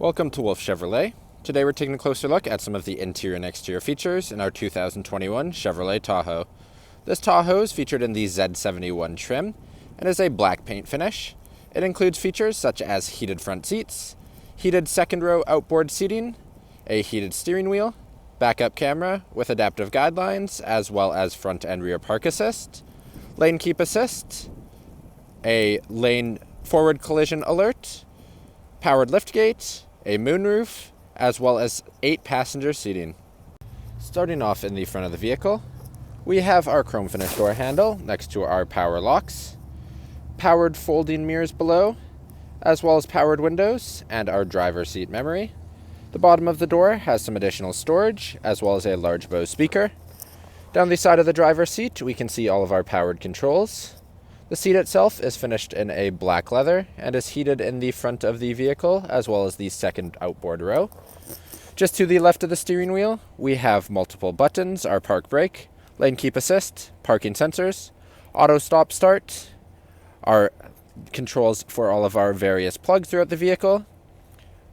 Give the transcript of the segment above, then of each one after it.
Welcome to Wolf Chevrolet. Today we're taking a closer look at some of the interior and exterior features in our 2021 Chevrolet Tahoe. This Tahoe is featured in the Z71 trim and is a black paint finish. It includes features such as heated front seats, heated second row outboard seating, a heated steering wheel, backup camera with adaptive guidelines, as well as front and rear park assist, lane keep assist, a lane forward collision alert, powered liftgate, a moonroof, as well as 8 passenger seating. Starting off in the front of the vehicle, we have our chrome finish door handle next to our power locks, powered folding mirrors below, as well as powered windows and our driver's seat memory. The bottom of the door has some additional storage, as well as a large Bose speaker. Down the side of the driver's seat, we can see all of our powered controls. The seat itself is finished in a black leather and is heated in the front of the vehicle as well as the second outboard row. Just to the left of the steering wheel, we have multiple buttons, our park brake, lane keep assist, parking sensors, auto stop start, our controls for all of our various plugs throughout the vehicle,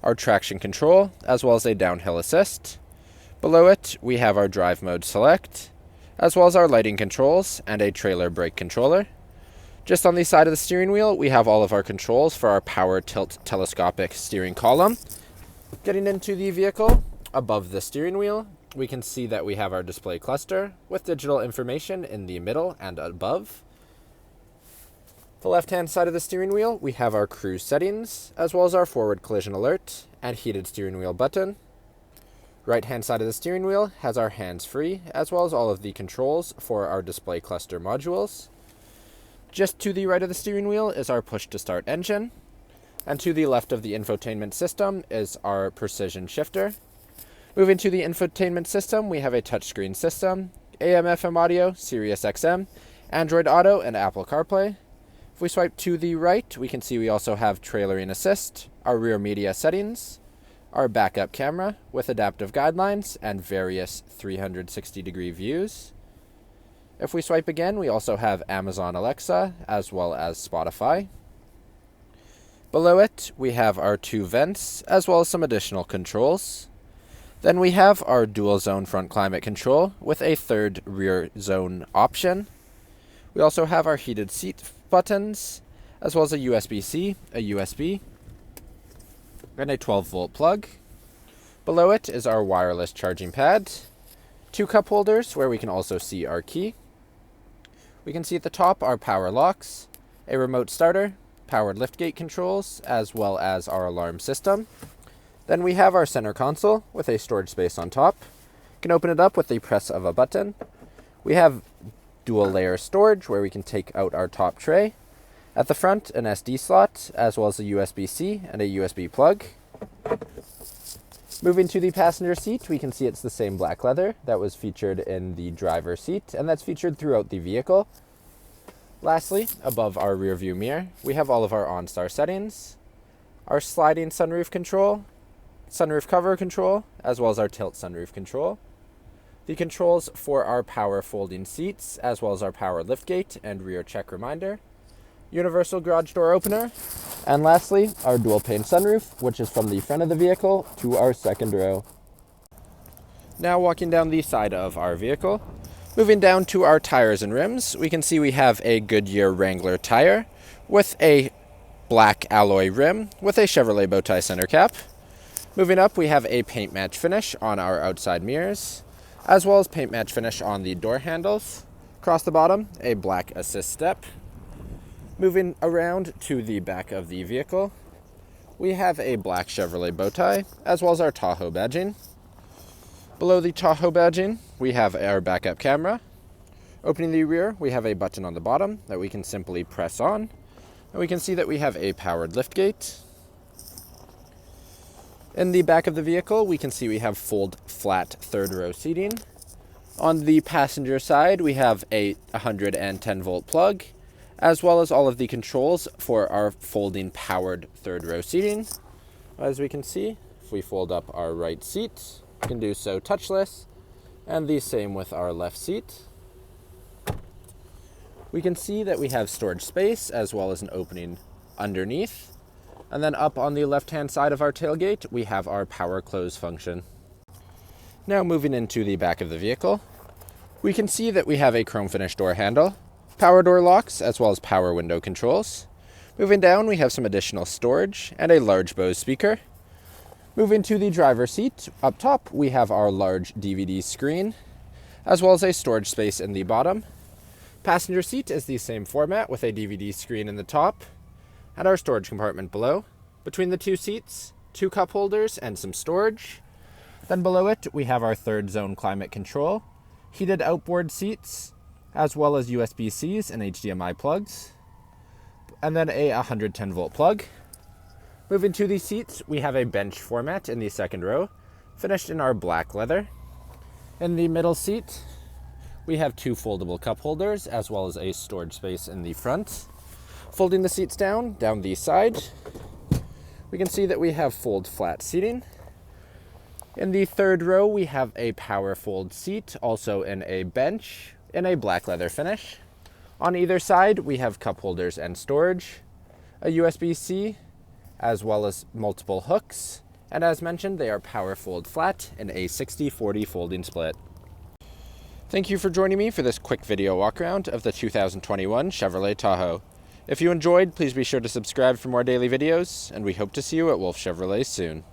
our traction control, as well as a downhill assist. Below it, we have our drive mode select, as well as our lighting controls and a trailer brake controller. Just on the side of the steering wheel, we have all of our controls for our power tilt telescopic steering column. Getting into the vehicle, above the steering wheel, we can see that we have our display cluster with digital information in the middle and above. The left-hand side of the steering wheel, we have our cruise settings, as well as our forward collision alert and heated steering wheel button. Right-hand side of the steering wheel has our hands-free, as well as all of the controls for our display cluster modules. Just to the right of the steering wheel is our push-to-start engine, and to the left of the infotainment system is our precision shifter. Moving to the infotainment system, we have a touchscreen system, AM/FM audio, Sirius XM, Android Auto, and Apple CarPlay. If we swipe to the right, we can see we also have trailering assist, our rear media settings, our backup camera with adaptive guidelines and various 360-degree views. If we swipe again, we also have Amazon Alexa, as well as Spotify. Below it, we have our 2 vents, as well as some additional controls. Then we have our dual zone front climate control with a 3rd rear zone option. We also have our heated seat buttons, as well as a USB-C, a USB, and a 12-volt plug. Below it is our wireless charging pad, 2 cup holders where we can also see our key. We can see at the top our power locks, a remote starter, powered liftgate controls, as well as our alarm system. Then we have our center console with a storage space on top. You can open it up with the press of a button. We have dual layer storage where we can take out our top tray. At the front, an SD slot, as well as a USB-C and a USB plug. Moving to the passenger seat, we can see it's the same black leather that was featured in the driver's seat, and that's featured throughout the vehicle. Lastly, above our rear view mirror, we have all of our OnStar settings, our sliding sunroof control, sunroof cover control, as well as our tilt sunroof control, the controls for our power folding seats, as well as our power liftgate and rear check reminder, universal garage door opener, and lastly, our dual pane sunroof, which is from the front of the vehicle to our second row. Now walking down the side of our vehicle, moving down to our tires and rims, we can see we have a Goodyear Wrangler tire with a black alloy rim with a Chevrolet bow tie center cap. Moving up, we have a paint match finish on our outside mirrors, as well as paint match finish on the door handles. Across the bottom, a black assist step. Moving around to the back of the vehicle, we have a black Chevrolet bow tie, as well as our Tahoe badging. Below the Tahoe badging, we have our backup camera. Opening the rear, we have a button on the bottom that we can simply press on. And we can see that we have a powered liftgate. In the back of the vehicle, we can see we have fold flat 3rd row seating. On the passenger side, we have a 110-volt plug, as well as all of the controls for our folding powered 3rd row seating. As we can see, if we fold up our right seat, we can do so touchless, and the same with our left seat. We can see that we have storage space as well as an opening underneath. And then up on the left-hand side of our tailgate, we have our power close function. Now moving into the back of the vehicle, we can see that we have a chrome finish door handle, power door locks, as well as power window controls. Moving down, we have some additional storage and a large Bose speaker. Moving to the driver's seat, up top, we have our large DVD screen, as well as a storage space in the bottom. Passenger seat is the same format with a DVD screen in the top and our storage compartment below. Between the two seats, 2 cup holders and some storage. Then below it, we have our third zone climate control, heated outboard seats, as well as USB-Cs and HDMI plugs, and then a 110 volt plug. Moving to the seats, we have a bench format in the second row, finished in our black leather. In the middle seat, we have 2 foldable cup holders, as well as a storage space in the front. Folding the seats down the side, we can see that we have fold flat seating. In the third row, we have a power fold seat, also in a bench, in a black leather finish. On either side, we have cup holders and storage, a USB-C, as well as multiple hooks. And as mentioned, they are power fold flat in a 60/40 folding split. Thank you for joining me for this quick video walk around of the 2021 Chevrolet Tahoe. If you enjoyed, please be sure to subscribe for more daily videos, and we hope to see you at Wolf Chevrolet soon.